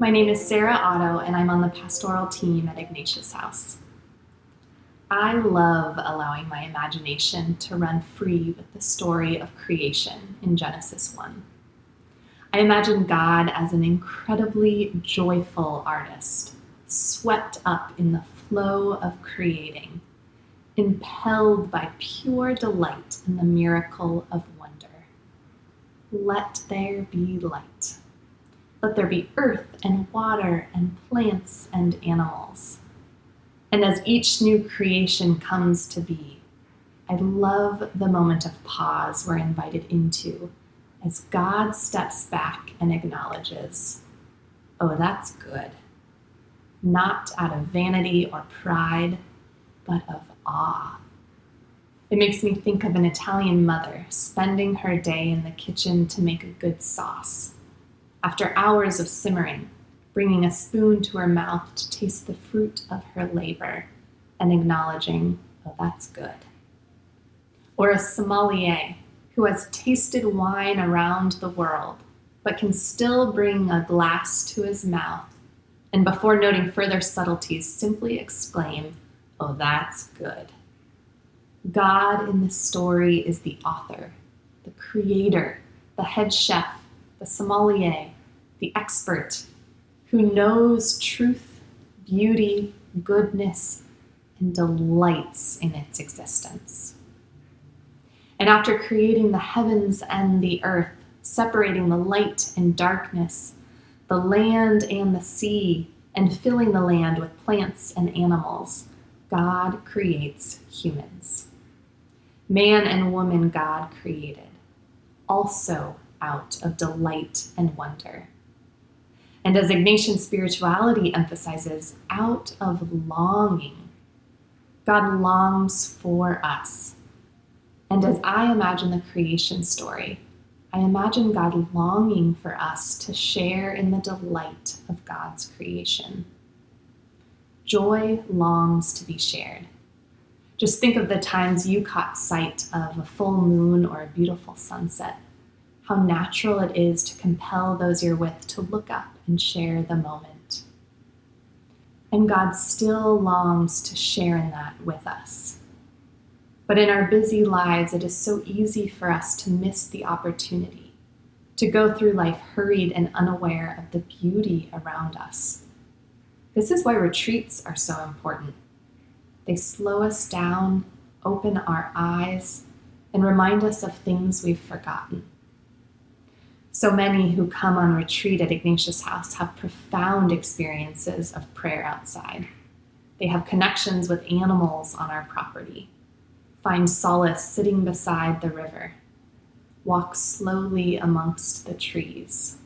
My name is Sarah Otto, and I'm on the pastoral team at Ignatius House. I love allowing my imagination to run free with the story of creation in Genesis 1. I imagine God as an incredibly joyful artist, swept up in the flow of creating, impelled by pure delight in the miracle of wonder. Let there be light. Let there be earth and water and plants and animals. And as each new creation comes to be, I love the moment of pause we're invited into as God steps back and acknowledges, oh, that's good. Not out of vanity or pride, but of awe. It makes me think of an Italian mother spending her day in the kitchen to make a good sauce. After hours of simmering, bringing a spoon to her mouth to taste the fruit of her labor and acknowledging, oh, that's good. Or a sommelier who has tasted wine around the world, but can still bring a glass to his mouth and before noting further subtleties, simply exclaim, oh, that's good. God in this story is the author, the creator, the head chef, the sommelier, the expert, who knows truth, beauty, goodness, and delights in its existence. And after creating the heavens and the earth, separating the light and darkness, the land and the sea, and filling the land with plants and animals, God creates humans. Man and woman God created, also out of delight and wonder. And as Ignatian spirituality emphasizes, out of longing. God longs for us. And as I imagine the creation story, I imagine God longing for us to share in the delight of God's creation. Joy longs to be shared. Just think of the times you caught sight of a full moon or a beautiful sunset. How natural it is to compel those you're with to look up and share the moment. And God still longs to share in that with us. But in our busy lives, it is so easy for us to miss the opportunity, to go through life hurried and unaware of the beauty around us. This is why retreats are so important. They slow us down, open our eyes, and remind us of things we've forgotten. So many who come on retreat at Ignatius House have profound experiences of prayer outside. They have connections with animals on our property, find solace sitting beside the river, walk slowly amongst the trees.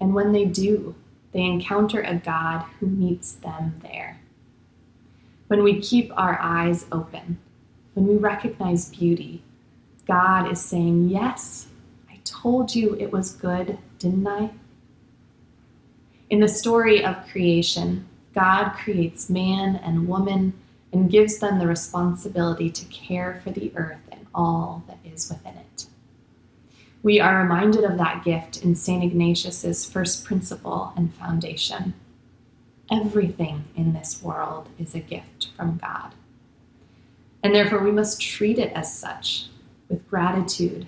And when they do, they encounter a God who meets them there. When we keep our eyes open, when we recognize beauty, God is saying, yes, I told you it was good, didn't I? In the story of creation, God creates man and woman and gives them the responsibility to care for the earth and all that is within it. We are reminded of that gift in St. Ignatius's first principle and foundation. Everything in this world is a gift from God. And therefore we must treat it as such, with gratitude,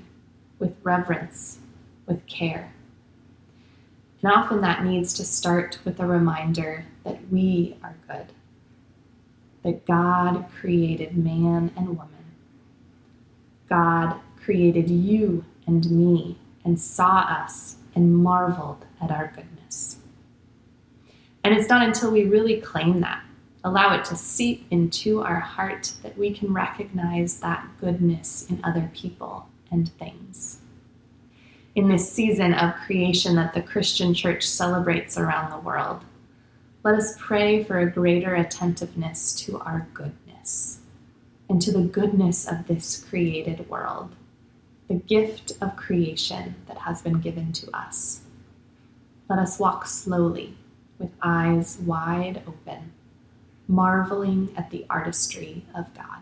with reverence, with care. And often that needs to start with a reminder that we are good, that God created man and woman. God created you and me and saw us and marveled at our goodness. And it's not until we really claim that, allow it to seep into our heart, that we can recognize that goodness in other people and things. In this season of creation that the Christian church celebrates around the world, let us pray for a greater attentiveness to our goodness and to the goodness of this created world, the gift of creation that has been given to us. Let us walk slowly with eyes wide open, marveling at the artistry of God.